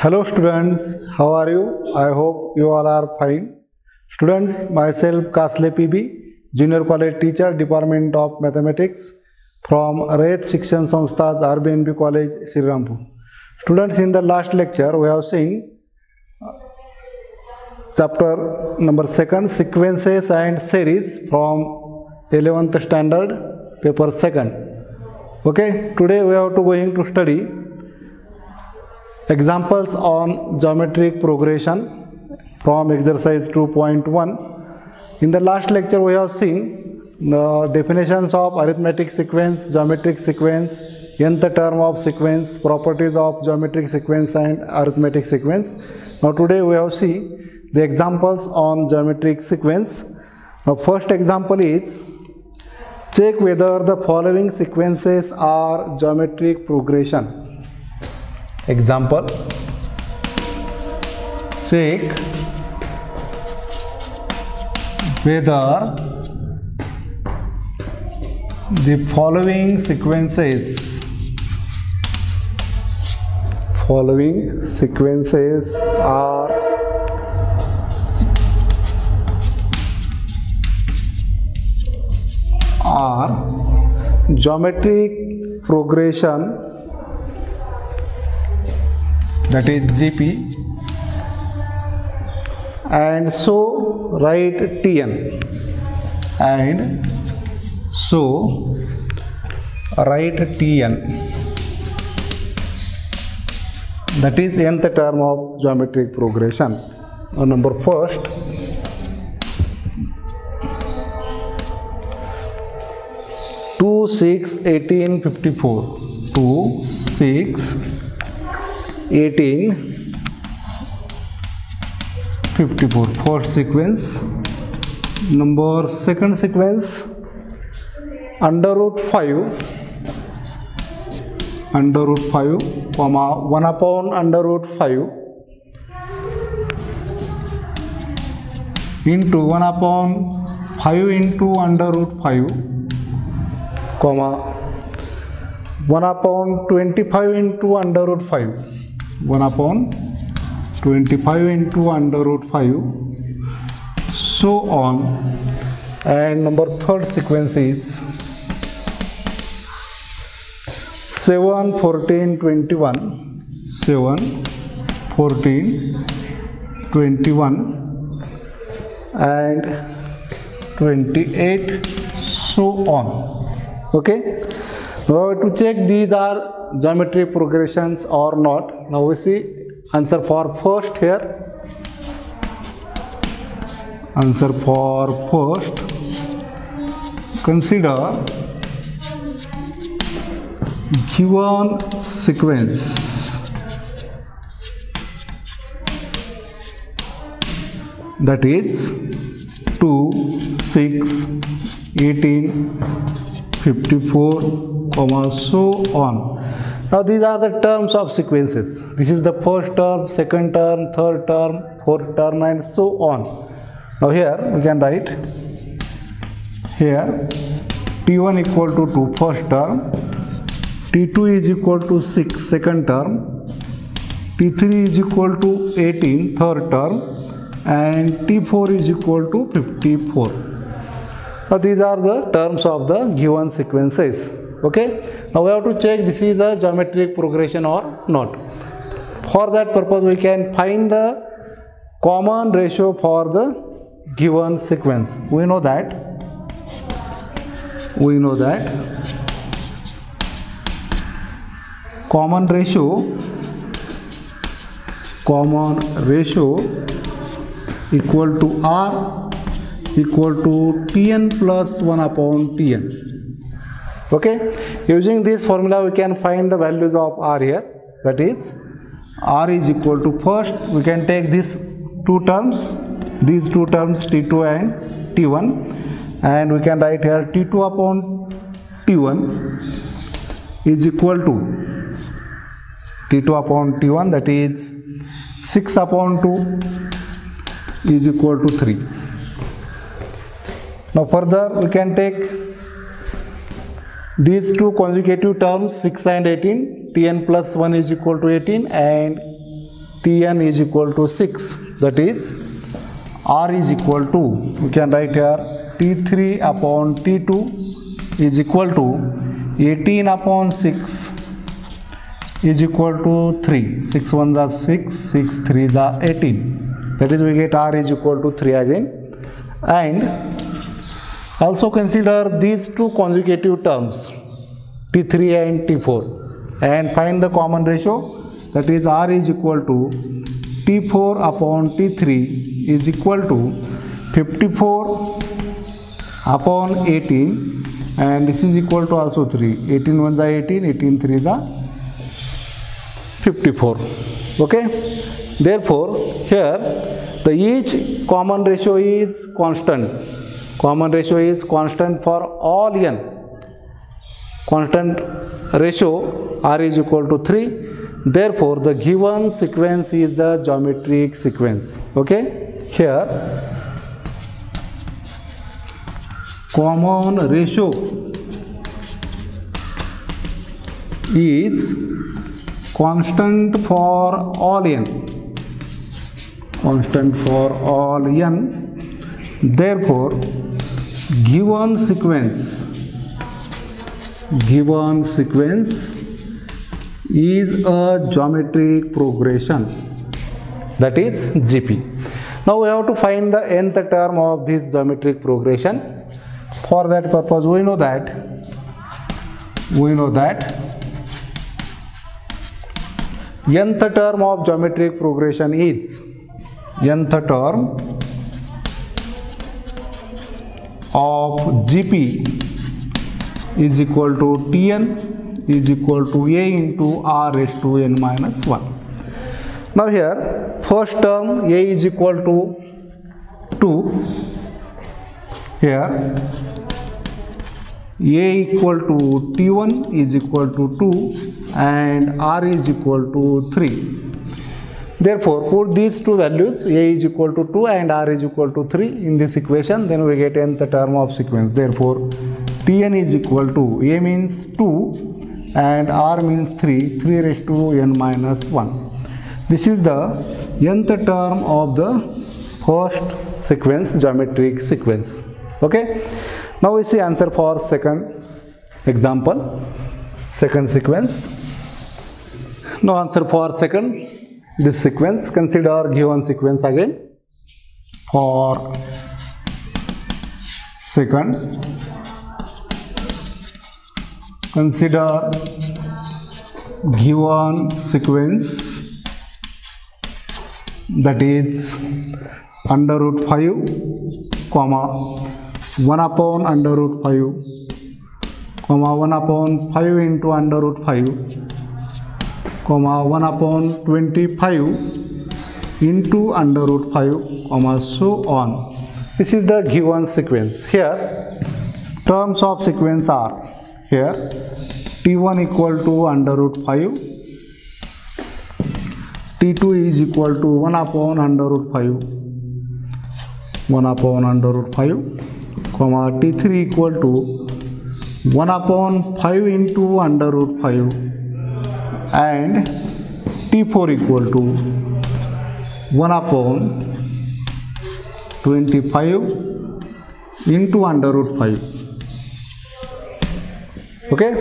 Hello students, how are you? I hope you all are fine. Students, myself Kasle PB, Junior College Teacher, Department of Mathematics from Rayat Shikshan Samstha's RBNB College, Srirampur. Students, in the last lecture we have seen chapter number 2, Sequences and Series from 11th standard, paper 2. Okay, today we are going to study examples on geometric progression from exercise 2.1. In the last lecture we have seen the definitions of arithmetic sequence, geometric sequence, nth term of sequence, properties of geometric sequence and arithmetic sequence. Now today we have seen the examples on geometric sequence. Now first example is, check whether the following sequences are geometric progression. Example, check whether the following sequences are geometric progression, that is GP, and so write Tn, and so write Tn, that is nth term of geometric progression. Now number first, two, 6, 18, 54. 2, 6, 18, 54. First sequence. Number second sequence, under root 5, comma 1 upon under root 5 into 1 upon 5 into under root 5, comma 1 upon 25 into under root 5, 1 upon 25 into under root 5, so on. And number third sequence is 7, 14, 21, 7, 14, 21 and 28, so on. Okay, now to check these are geometric progressions or not. Now we see answer for first here. Answer for first, consider given sequence, that is 2, 6, 18, 54, comma so on. Now these are the terms of sequences. This is the first term, second term, third term, fourth term and so on. Now here we can write here T1 equal to 2 first term, T2 is equal to 6 second term, T3 is equal to 18 third term and T4 is equal to 54. Now these are the terms of the given sequences. Okay, now we have to check this is a geometric progression or not. For that purpose we can find the common ratio for the given sequence. We know that common ratio equal to R equal to Tn plus 1 upon Tn. Okay, using this formula we can find the values of R here, that is R is equal to, first we can take these two terms T2 and T1, and we can write here T2 upon T1 is equal to T2 upon T1, that is 6 upon 2 is equal to 3. Now further we can take these two consecutive terms 6 and 18, Tn plus 1 is equal to 18 and Tn is equal to 6, that is R is equal to, we can write here T3 upon T2 is equal to 18 upon 6 is equal to 3. 6 1s are 6, 6 3s are 18. That is, we get R is equal to 3 again. And also consider these two consecutive terms T3 and T4 and find the common ratio, that is R is equal to T4 upon T3 is equal to 54 upon 18, and this is equal to also 3. 18 1s are 18, 18 3s are 54. Okay, therefore here the each common ratio is constant. Common ratio is constant for all n. Constant ratio R is equal to 3. Therefore, the given sequence is the geometric sequence. Okay, here common ratio is constant for all n. Constant for all n. Therefore, given sequence is a geometric progression, that is GP. Now we have to find the nth term of this geometric progression. For that purpose, we know that nth term of geometric progression is nth term of GP is equal to Tn is equal to A into R raised to n minus 1. Now here first term A is equal to 2. Here A equal to T1 is equal to 2 and R is equal to 3. Therefore, put these two values, A is equal to 2 and R is equal to 3 in this equation, then we get nth term of sequence. Therefore, Tn is equal to, A means 2 and R means 3, 3 raised to n minus 1. This is the nth term of the first sequence, geometric sequence. Okay. Now we see answer for second example, second sequence. Now answer for this sequence. Consider given sequence again. For second, consider given sequence, that is under root 5, comma 1 upon under root 5, comma 1 upon 5 into under root 5, comma 1 upon 25 into under root 5, comma so on. This is the given sequence. Here terms of sequence are, here T1 equal to under root 5, T2 is equal to 1 upon under root 5, 1 upon under root 5, comma T3 equal to 1 upon 5 into under root 5 and T4 equal to 1 upon 25 into under root 5. Okay.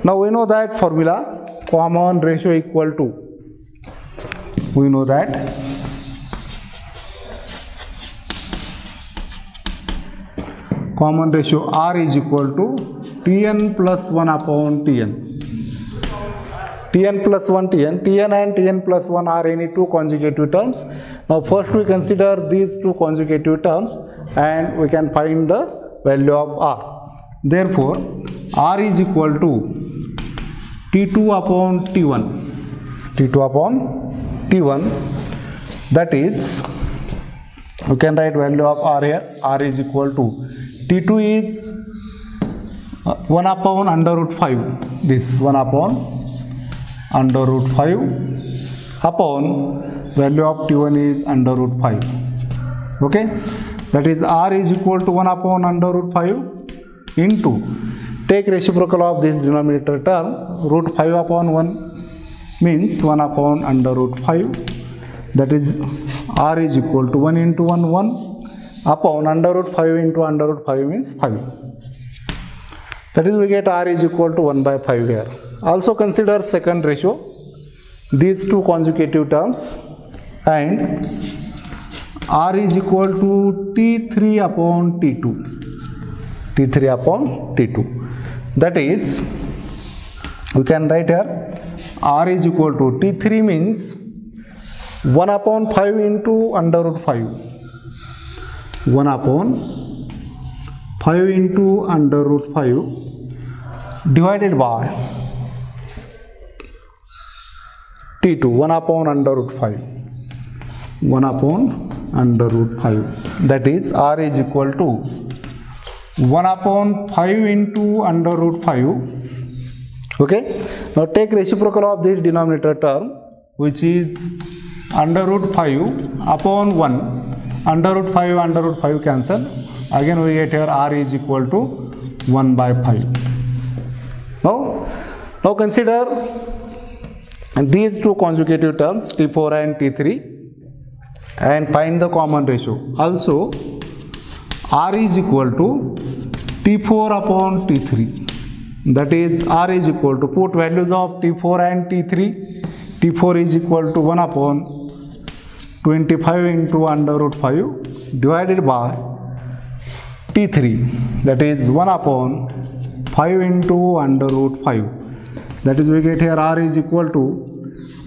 Now we know that formula, common ratio equal to, we know that common ratio R is equal to Tn plus 1 upon Tn. Tn plus 1 Tn. Tn and Tn plus 1 are any two consecutive terms. Now first we consider these two consecutive terms and we can find the value of R. Therefore, R is equal to T2 upon T1. T2 upon T1, that is, we can write value of R here. R is equal to T2 is 1 upon under root 5. This 1 upon under root 5 upon value of T1 is under root 5. Okay. That is R is equal to 1 upon under root 5 into, take reciprocal of this denominator term, root 5 upon 1 means 1 upon under root 5 that is r is equal to 1 into 1 1 upon under root 5 into under root 5 means 5. That is we get r is equal to 1 by 5 here. Also consider second ratio, these two consecutive terms, and r is equal to T3 upon T2. T3 upon T2. That is, we can write here r is equal to T3 means 1 upon 5 into under root 5. 1 upon 5 into under root 5 divided by T2, 1 upon under root 5. 1 upon under root 5. That is r is equal to 1 upon 5 into under root 5. Okay. Now take reciprocal of this denominator term, which is under root 5 upon 1. Under root 5 cancel. Again we get here r is equal to 1 by 5. Now consider these two consecutive terms T4 and T3 and find the common ratio. Also r is equal to T4 upon T3. That is r is equal to, put values of T4 and T3. T4 is equal to 1 upon 25 into under root 5 divided by T3, that is 1 upon 5 into under root 5. That is we get here r is equal to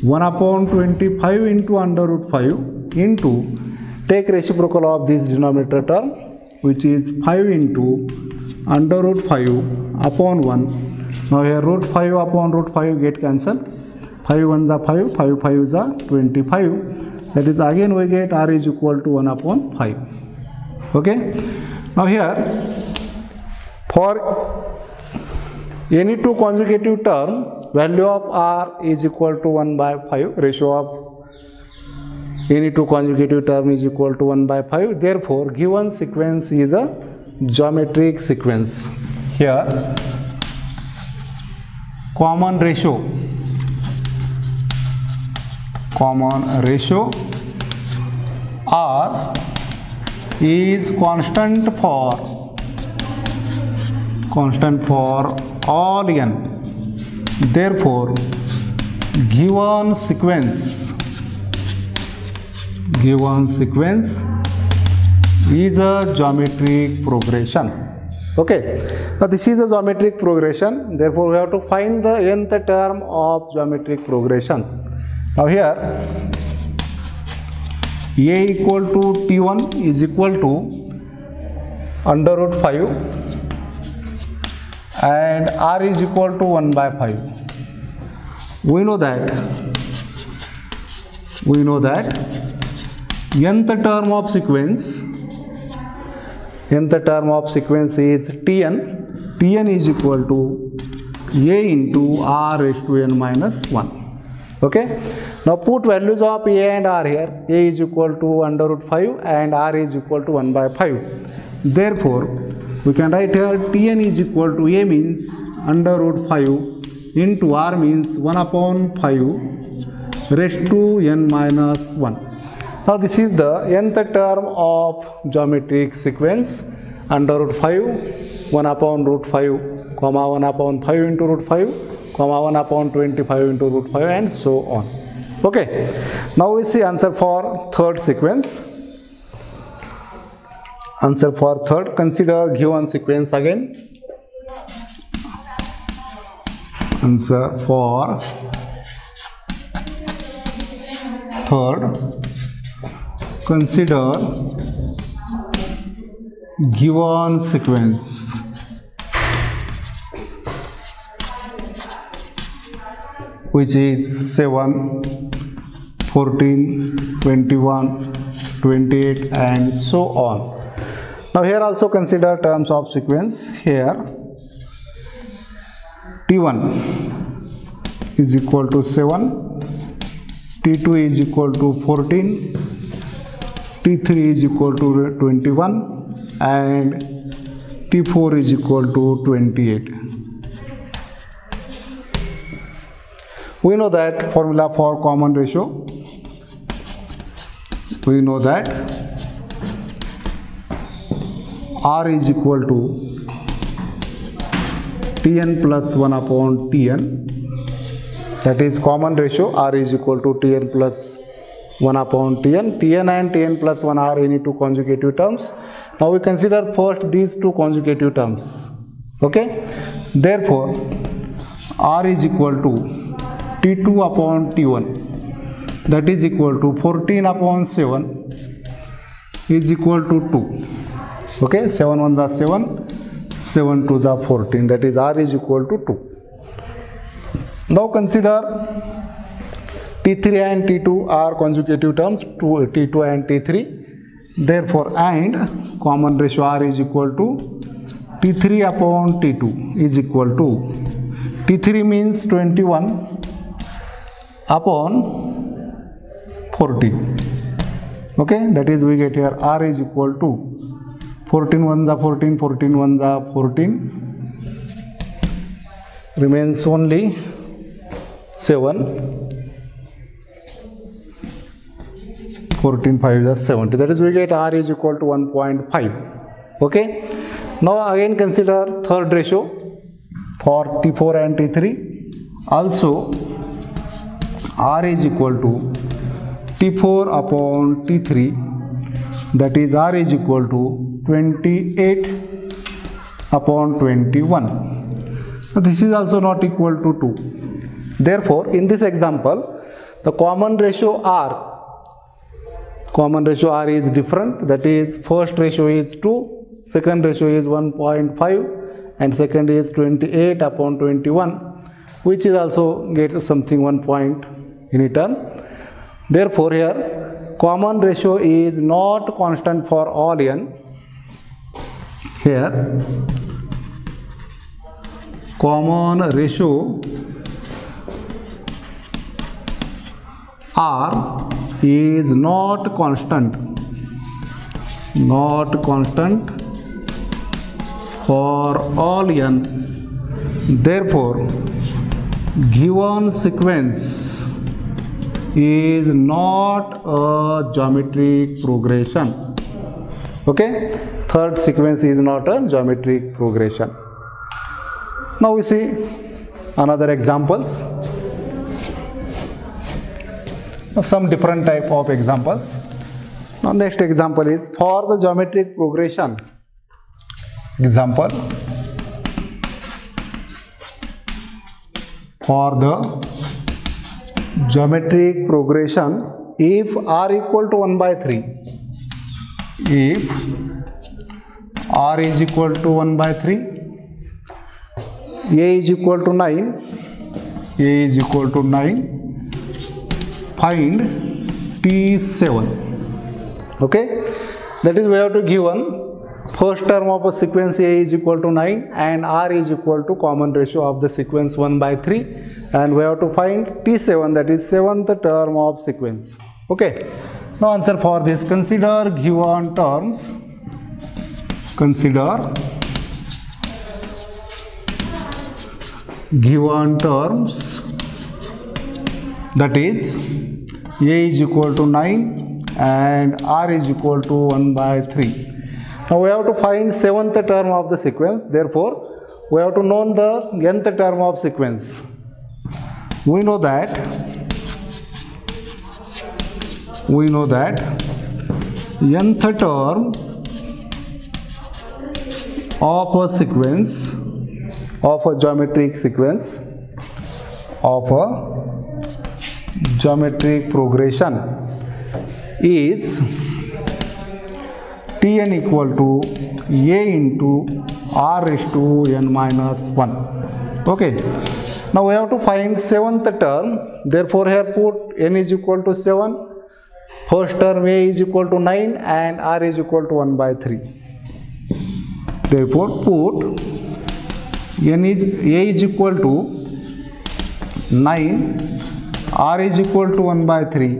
1 upon 25 into under root 5 into, take reciprocal of this denominator term, which is 5 into under root 5 upon 1. Now here root 5 upon root 5 get cancelled. 5 1s are 5, 5 5s are 25. That is again we get r is equal to 1 upon 5. Okay. Now here for any two consecutive term, value of r is equal to 1 by 5. Ratio of any two consecutive term is equal to 1 by 5. Therefore given sequence is a geometric sequence. Here common ratio r is constant for all n. Therefore given sequence is a geometric progression. Okay. Now this is a geometric progression. Therefore we have to find the nth term of geometric progression. Now here a equal to T1 is equal to under root 5 and r is equal to 1 by 5. We know that nth term of sequence is Tn. Tn is equal to a into r raised to n minus 1. Okay. Now put values of a and r here. A is equal to under root 5 and r is equal to 1 by 5. Therefore we can write here Tn is equal to a means under root 5 into r means 1 upon 5 raised to n minus 1. Now this is the nth term of geometric sequence, under root 5, 1 upon root 5, comma 1 upon 5 into root 5, comma 1 upon 25 into root 5 and so on. Okay. Now we see answer for third sequence. Answer for third, consider given sequence again. Answer for third, consider given sequence. Which is 7, 14, 21, 28 and so on. Now here also consider terms of sequence. Here T1 is equal to 7, T2 is equal to 14, T3 is equal to 21 and T4 is equal to 28. We know that formula for common ratio. we know that R is equal to Tn plus 1 upon Tn, that is common ratio. R is equal to Tn plus 1 upon Tn. Tn and Tn plus 1 are any two consecutive terms. Now we consider first these two consecutive terms. Okay, therefore R is equal to T2 upon T1, that is equal to 14 upon 7 is equal to 2. Okay, 7 1 is 7, 7 2 is 14, that is R is equal to 2. Now consider T3 and T2 are consecutive terms, T2 and T3. Therefore, and common ratio R is equal to T3 upon T2 is equal to T3 means 21 upon 14. Okay, that is we get here R is equal to 14 1 is 14, 14 1 is 14, remains only 7. 14 5 is 70, that is we get R is equal to 1.5. Okay, now again consider third ratio for T4 and T3. Also R is equal to T4 upon T3, that is R is equal to 28 upon 21. So this is also not equal to 2. Therefore, in this example, the common ratio R is different, that is first ratio is 2, second ratio is 1.5 and second is 28 upon 21, which is also get something 1 point in return. Therefore, here common ratio is not constant for all n. Here common ratio R is not constant for all n. Therefore, given sequence is not a geometric progression. Okay, third sequence is not a geometric progression. Now we see another examples. Some different type of examples. Now next example is for the geometric progression. Example, for the geometric progression, if R equal to 1 by 3, if R is equal to 1 by 3, A is equal to 9, find T7. Okay, that is we have to give one first term of a sequence A is equal to 9 and R is equal to common ratio of the sequence 1 by 3, and we have to find T7, that is 7th term of sequence. Okay, now answer for this. Consider given terms, that is A is equal to 9 and R is equal to 1 by 3. Now we have to find 7th term of the sequence. Therefore, we have to know the nth term of sequence. We know that nth term of a sequence, of a geometric sequence, of a geometric progression is Tn equal to A into R raised to n minus 1. Okay, now we have to find 7th term. Therefore, here put n is equal to 7, first term A is equal to 9 and R is equal to 1 by 3. Therefore, put A is equal to 9, R is equal to 1 by 3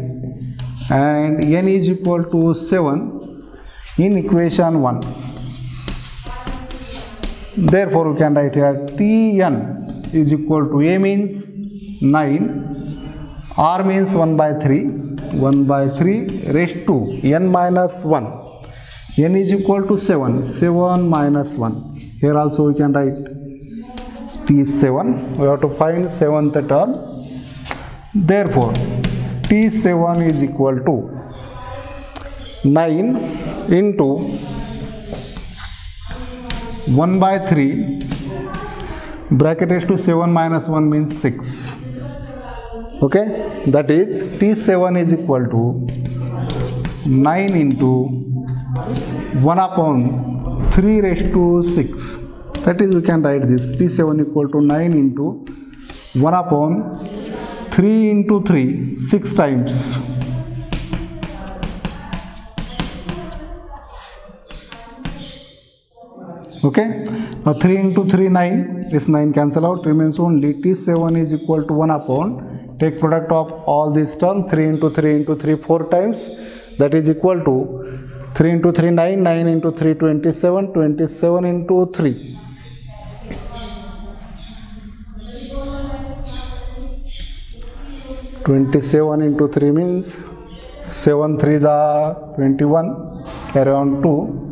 and n is equal to 7 in equation 1. Therefore, we can write here Tn is equal to A means 9, R means 1 by 3 1 by 3 raised to n minus 1. N is equal to 7. 7 minus 1. Here also we can write T7. We have to find 7th term. Therefore, T7 is equal to 9 into 1 by 3 bracket raised to 7 minus 1 means 6. Okay, that is T7 is equal to 9 into 1 upon 3 raised to 6. That is, we can write this T7 equal to 9 into 1 upon 3 into 3 6 times. Okay, now 3 into 3 9, this 9 cancel out, remains only T7 is equal to 1 upon, take product of all these terms, 3 into 3 into 3 4 times, that is equal to 3 into 3 9, 9 into 3 27, 27 into 3. (27 into 3 means 7 3s are 21, carry on 2,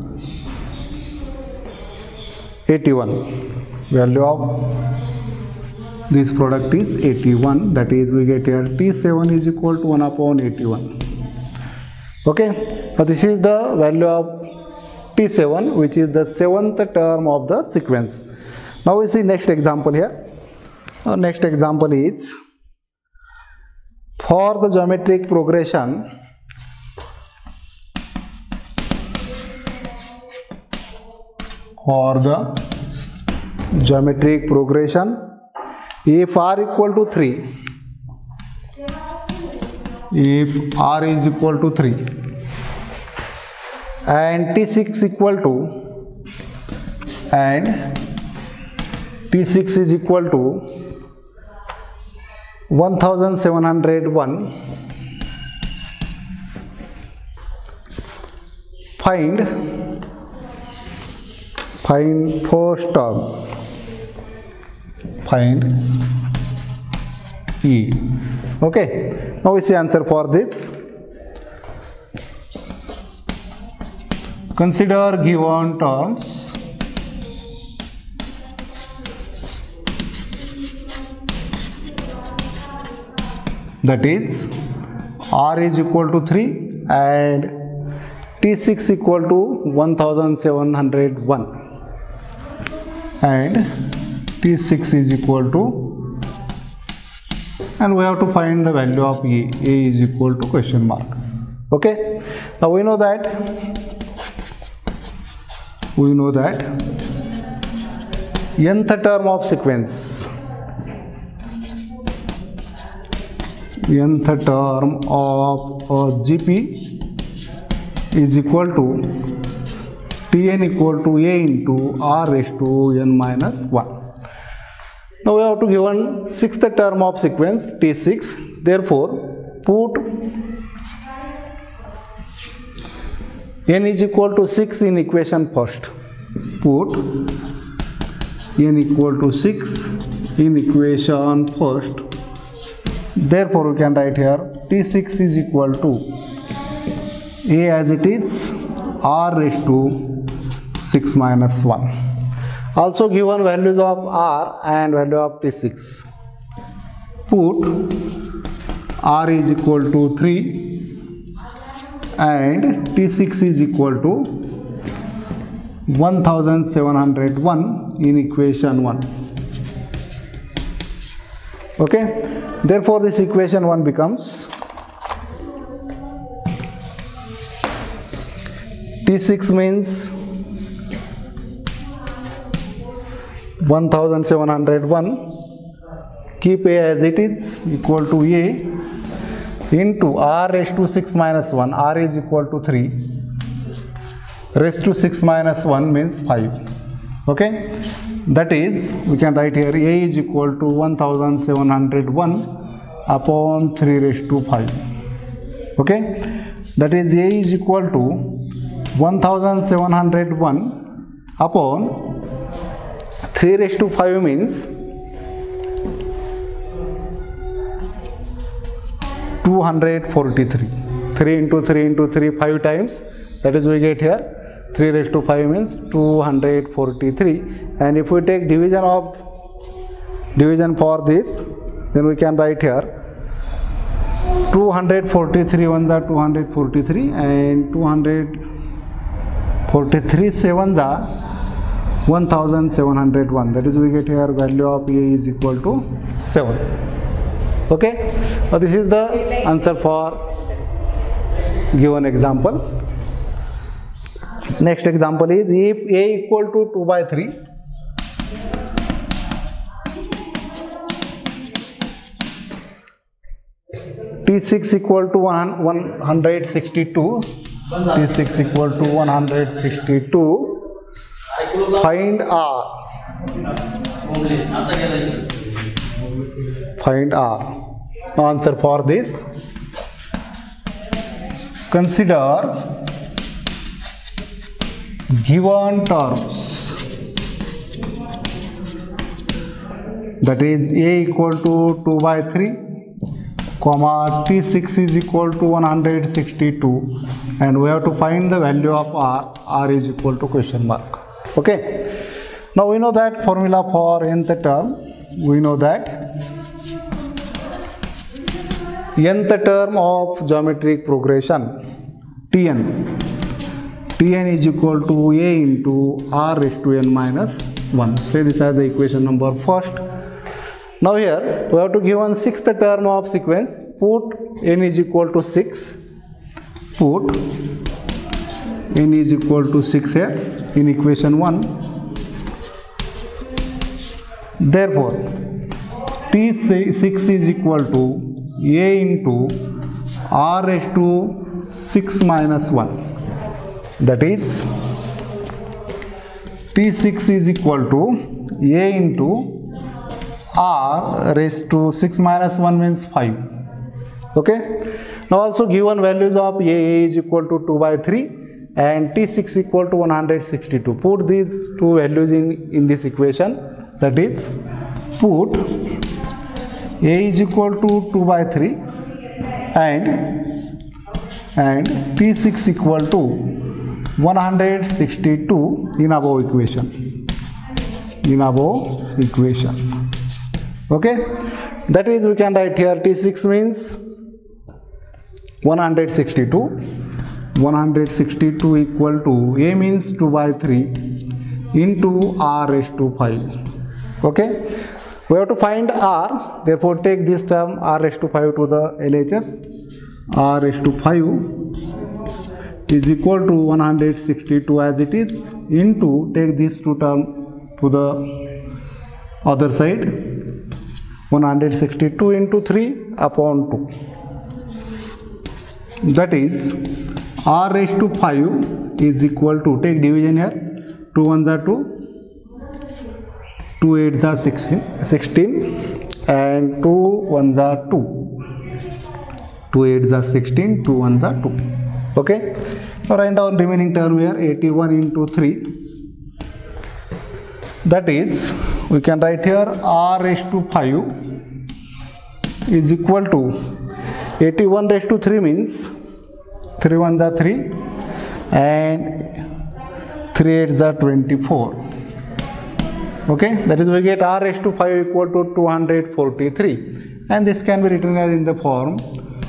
81. Value of this product is 81. That is, we get here T7 is equal to 1 upon 81. Okay, now this is the value of T7, which is the 7th term of the sequence. Now we see next example here. Next example is for the geometric progression if r equal to 3, if r is equal to 3 and T6 equal to, and T6 is equal to 1701, find first term, find E. Okay, now we see answer for this. Consider given terms. That is, R is equal to 3 and T6 equal to 1701 and T6 is equal to, and we have to find the value of A. A is equal to question mark. Okay, now we know that nth term of sequence, nth term of GP is equal to Tn equal to A into R raised to n minus 1. Now we have to given 6th term of sequence T6. Therefore, put n is equal to 6 in equation first. Put n equal to 6 in equation first. Therefore, we can write here T6 is equal to A as it is, R raised to 6 minus 1. Also given values of R and value of T6. Put R is equal to 3 and T6 is equal to 1701 in equation 1. Okay, therefore this equation 1 becomes T6 means 1701, keep A as it is, equal to A into R raised to 6 minus 1, R is equal to 3, raised to 6 minus 1 means 5. Okay, that is, we can write here A is equal to 1701 upon 3 raised to 5. Okay, that is A is equal to 1701 upon 3 raised to 5 means 243. 3 into 3 into 3, 5 times. That is, we get here 3 raised to 5 means 243. And if we take division for this, then we can write here 243 ones are 243 and 243 sevens are 1701. That is, we get here value of A is equal to 7. Okay, so this is the answer for given example. Next example is, if A equal to 2 by 3, T6 equal to 162, T6 equal to 162, find R. Find R. Now answer for this, consider given terms, that is A equal to 2 by 3, comma T6 is equal to 162, and we have to find the value of R. R is equal to question mark. Okay, now we know that formula for nth term. We know that nth term of geometric progression, Tn is equal to A into R raised to n minus 1. Say this as the equation number first. Now here we have to give one sixth term of sequence. Put n is equal to 6. Put n is equal to 6 here in equation 1. Therefore, T6 is equal to A into R raised to 6 minus 1. That is, T6 is equal to A into R raised to 6 minus 1 means 5. Okay. Now also given values of A is equal to 2 by 3 and T6 equal to 162. Put these two values in this equation. That is, put A is equal to 2 by 3 and T6 equal to 162 in above equation. Okay, that is, we can write here T6 means 162 equal to A means 2 by 3 into R raised to 5. Okay, we have to find R, therefore take this term R raised to 5 to the LHS. R raised to 5 is equal to 162 as it is, into, take these two terms to the other side, 162 into 3 upon 2. That is, R raised to 5 is equal to, take division here, 2 1s are 2, 2 8s are 16 and 2 1s are 2. 2 8s are 16, 2 1s are 2. Okay, now write down remaining term here, 81 into 3. That is, we can write here R raised to 5 is equal to 81 raised to 3 means 3 1s are 3 and 3 8s are 24. Okay, that is, we get R raised to 5 equal to 243, and this can be written as in the form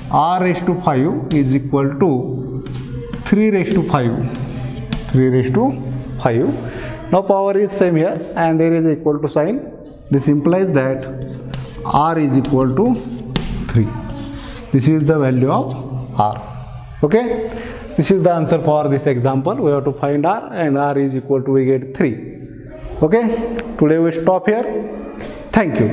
R raised to 5 is equal to 3 raised to 5. Now power is same here and there is equal to sign. This implies that R is equal to 3. This is the value of R. Okay, this is the answer for this example. We have to find R, and R is equal to, we get 3. Okay, today we stop here. Thank you.